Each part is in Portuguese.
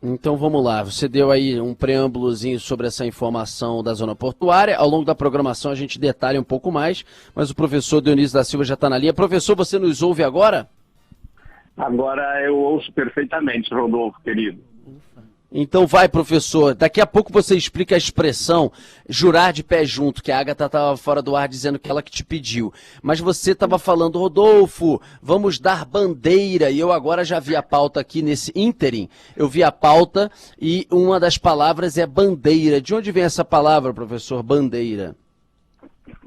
Então vamos lá, você deu aí um preâmbulozinho sobre essa informação da zona portuária. Ao longo da programação a gente detalha um pouco mais, mas o professor Dionísio da Silva já está na linha. Professor, você nos ouve agora? Agora eu ouço perfeitamente, Rodolfo, querido. Então vai, professor. Daqui a pouco você explica a expressão jurar de pé junto, que a Agatha estava fora do ar dizendo que ela que te pediu. Mas você estava falando, Rodolfo, vamos dar bandeira. E eu agora já vi a pauta aqui nesse ínterim. Eu vi a pauta e uma das palavras é bandeira. De onde vem essa palavra, professor, bandeira?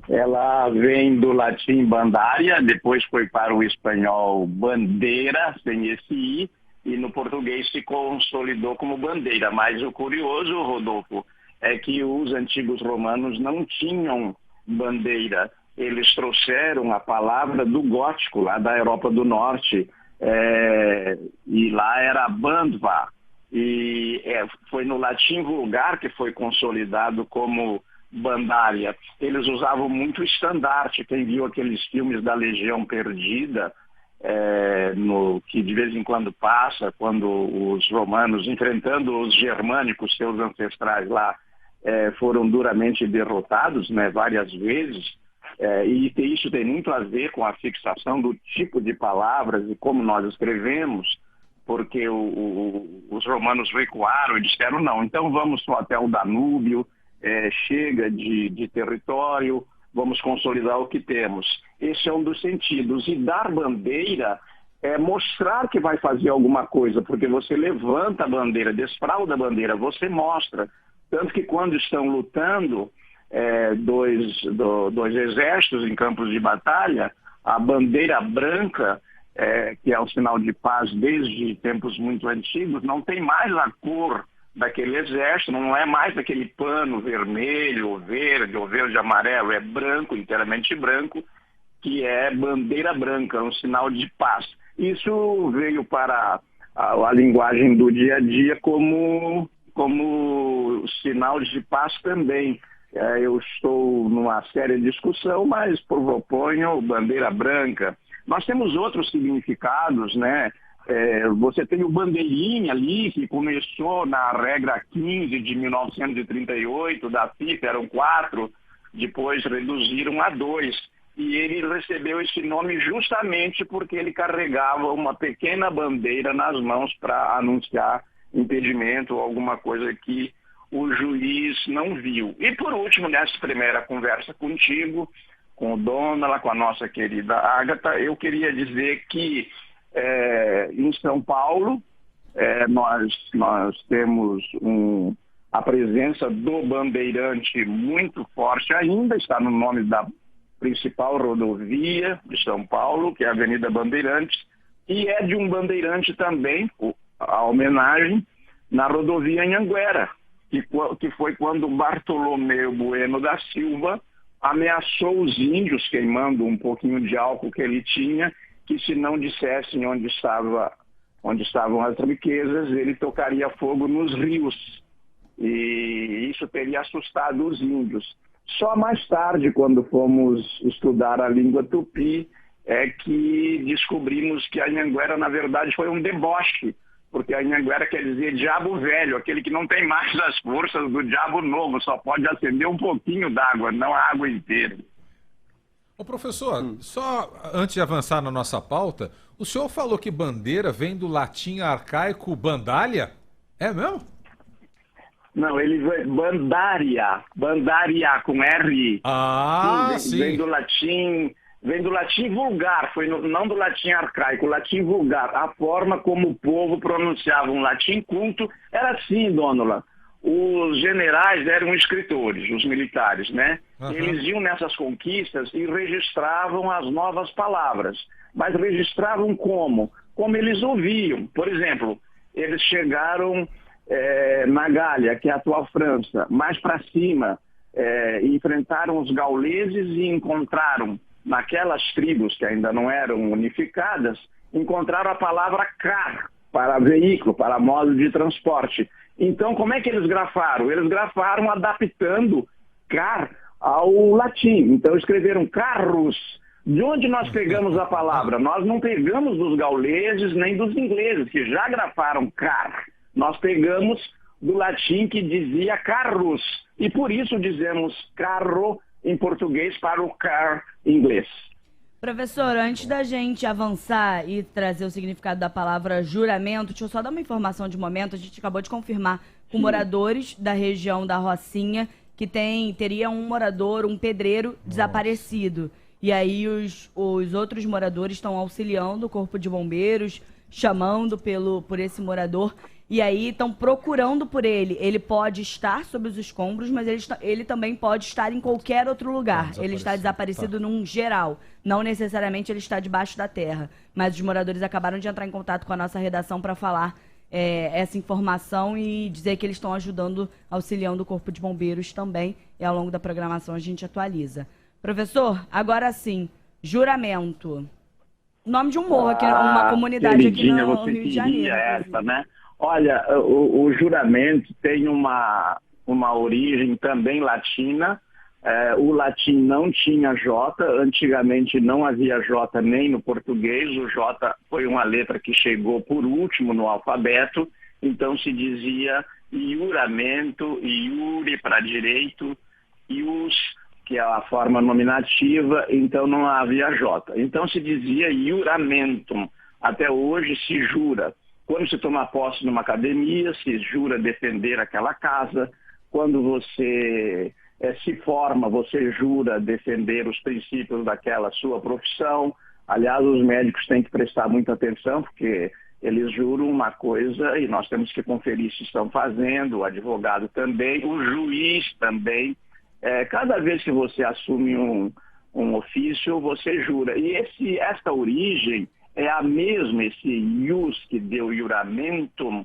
Ela vem do latim bandária, depois foi para o espanhol bandeira, sem esse i, e no português se consolidou como bandeira. Mas o curioso, Rodolfo, é que os antigos romanos não tinham bandeira. Eles trouxeram a palavra do gótico, lá da Europa do Norte, e lá era bandva. E foi no latim vulgar que foi consolidado como bandária. Eles usavam muito estandarte. Quem viu aqueles filmes da Legião Perdida, que de vez em quando passa, quando os romanos, enfrentando os germânicos, seus ancestrais lá, foram duramente derrotados, né, várias vezes, e isso tem muito a ver com a fixação do tipo de palavras e como nós escrevemos, porque os romanos recuaram e disseram não, então vamos só até o Danúbio, chega de território, vamos consolidar o que temos. Esse é um dos sentidos. E dar bandeira é mostrar que vai fazer alguma coisa, porque você levanta a bandeira, desfralda a bandeira, você mostra. Tanto que quando estão lutando dois exércitos em campos de batalha, a bandeira branca, que é um sinal de paz desde tempos muito antigos, não tem mais a cor daquele exército, não é mais aquele pano vermelho, ou verde amarelo, é branco, inteiramente branco, que é bandeira branca, um sinal de paz. Isso veio para a linguagem do dia a dia como sinal de paz também. Eu estou numa séria discussão, mas proponho bandeira branca. Nós temos outros significados, né? Você tem o bandeirinha ali, que começou na regra 15 de 1938, da FIFA, eram 4, depois reduziram a 2. E ele recebeu esse nome justamente porque ele carregava uma pequena bandeira nas mãos para anunciar impedimento ou alguma coisa que o juiz não viu. E por último, nessa primeira conversa contigo, com o Dônala, com a nossa querida Agatha, eu queria dizer que em São Paulo nós temos a presença do bandeirante muito forte ainda, está no nome da principal rodovia de São Paulo, que é a Avenida Bandeirantes, e é de um bandeirante também, a homenagem, na rodovia Anhanguera, que foi quando Bartolomeu Bueno da Silva ameaçou os índios, queimando um pouquinho de álcool que ele tinha, que se não dissessem onde estavam as riquezas, ele tocaria fogo nos rios. E isso teria assustado os índios. Só mais tarde, quando fomos estudar a língua tupi, é que descobrimos que a Anhanguera, na verdade, foi um deboche, porque a Anhanguera quer dizer diabo velho, aquele que não tem mais as forças do diabo novo, só pode acender um pouquinho d'água, não a água inteira. Ô professor, só antes de avançar na nossa pauta, o senhor falou que bandeira vem do latim arcaico bandália? É mesmo? Não, ele vem bandária com R. Sim. Vem do latim vulgar, não do latim arcaico, o latim vulgar. A forma como o povo pronunciava um latim culto era assim, Dônala. Os generais eram escritores, os militares, né? Uhum. Eles iam nessas conquistas e registravam as novas palavras. Mas registravam como? Como eles ouviam. Por exemplo, eles chegaram na Gália, que é a atual França, mais para cima, enfrentaram os gauleses e encontraram, naquelas tribos que ainda não eram unificadas, encontraram a palavra car, para veículo, para modo de transporte. Então, como é que eles grafaram? Eles grafaram adaptando car ao latim. Então, escreveram carros. De onde nós pegamos a palavra? Nós não pegamos dos gauleses nem dos ingleses, que já grafaram car. Nós pegamos do latim que dizia carros, e por isso dizemos carro em português para o car em inglês. Professor, antes da gente avançar e trazer o significado da palavra juramento, deixa eu só dar uma informação de momento. A gente acabou de confirmar com moradores da região da Rocinha que teria um morador, um pedreiro desaparecido. E aí os outros moradores estão auxiliando o Corpo de Bombeiros, chamando por esse morador. E aí estão procurando por ele. Ele pode estar sob os escombros, mas ele também pode estar em qualquer outro lugar. Ele está desaparecido num geral. Não necessariamente ele está debaixo da terra. Mas os moradores acabaram de entrar em contato com a nossa redação para falar essa informação e dizer que eles estão ajudando, auxiliando o Corpo de Bombeiros também. E ao longo da programação a gente atualiza. Professor, agora sim, juramento. Nome de um morro aqui, uma comunidade aqui no Rio de Janeiro. Essa, né? Olha, o juramento tem uma origem também latina. O latim não tinha J, antigamente não havia J nem no português. O J foi uma letra que chegou por último no alfabeto, então se dizia iuramento, iure para direito, ius, que é a forma nominativa, então não havia J. Então se dizia iuramentum, até hoje se jura. Quando se toma posse numa academia, se jura defender aquela casa. Quando você se forma, você jura defender os princípios daquela sua profissão. Aliás, os médicos têm que prestar muita atenção, porque eles juram uma coisa e nós temos que conferir se estão fazendo, o advogado também, o juiz também. Cada vez que você assume um ofício, você jura. E esta origem é a mesma, esse ius que deu iuramentum,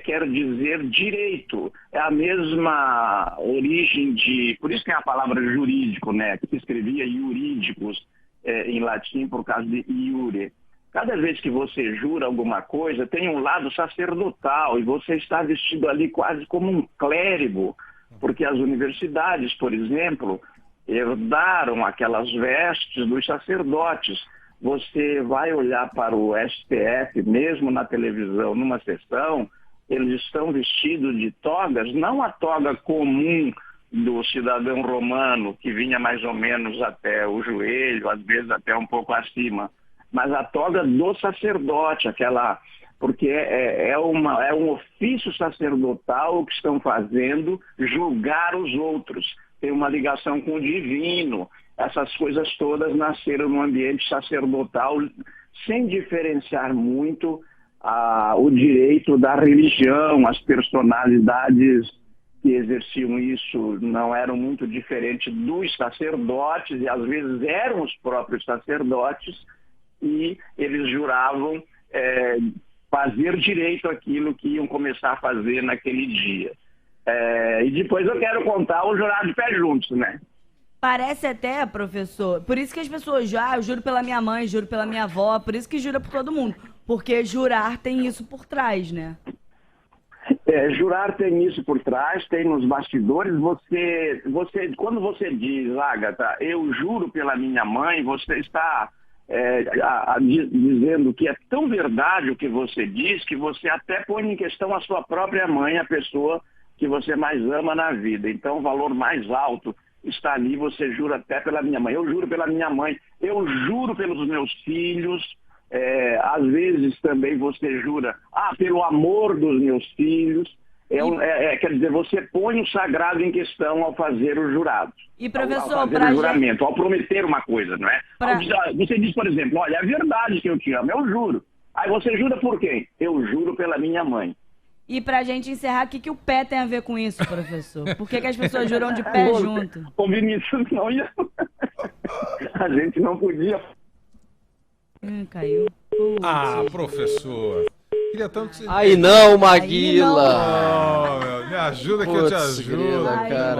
quer dizer direito. É a mesma origem por isso que é a palavra jurídico, né? Que se escrevia iurídicos em latim por causa de iure. Cada vez que você jura alguma coisa, tem um lado sacerdotal e você está vestido ali quase como um clérigo, porque as universidades, por exemplo, herdaram aquelas vestes dos sacerdotes. Você vai olhar para o STF, mesmo na televisão, numa sessão, eles estão vestidos de togas, não a toga comum do cidadão romano, que vinha mais ou menos até o joelho, às vezes até um pouco acima, mas a toga do sacerdote, porque é um ofício sacerdotal que estão fazendo, julgar os outros, tem uma ligação com o divino. Essas coisas todas nasceram no ambiente sacerdotal, sem diferenciar muito o direito da religião. As personalidades que exerciam isso não eram muito diferentes dos sacerdotes, e às vezes eram os próprios sacerdotes, e eles juravam fazer direito aquilo que iam começar a fazer naquele dia. E depois eu quero contar o jurar de pé juntos, né? Parece até, professor, por isso que as pessoas eu juro pela minha mãe, juro pela minha avó, por isso que jura por todo mundo. Porque jurar tem isso por trás, né? Jurar tem isso por trás, tem nos bastidores. Quando você diz, Agatha, eu juro pela minha mãe, você está dizendo que é tão verdade o que você diz, que você até põe em questão a sua própria mãe, a pessoa que você mais ama na vida. Então o valor mais alto está ali, você jura até pela minha mãe. Eu juro pela minha mãe, eu juro pelos meus filhos. Às vezes também você jura pelo amor dos meus filhos. Quer dizer, você põe o sagrado em questão ao fazer o jurado. E, professor, ao fazer o juramento, ao prometer uma coisa, não é? Você diz, por exemplo, olha, é verdade que eu te amo, eu juro. Aí você jura por quem? Eu juro pela minha mãe. E pra gente encerrar, o que o pé tem a ver com isso, professor? Por que as pessoas juram de pé junto? O Vinícius não ia... A gente não podia... Caiu. Professor. Queria tanto que você... Aí não, Maguila! Me ajuda que eu te ajudo. Grila, cara.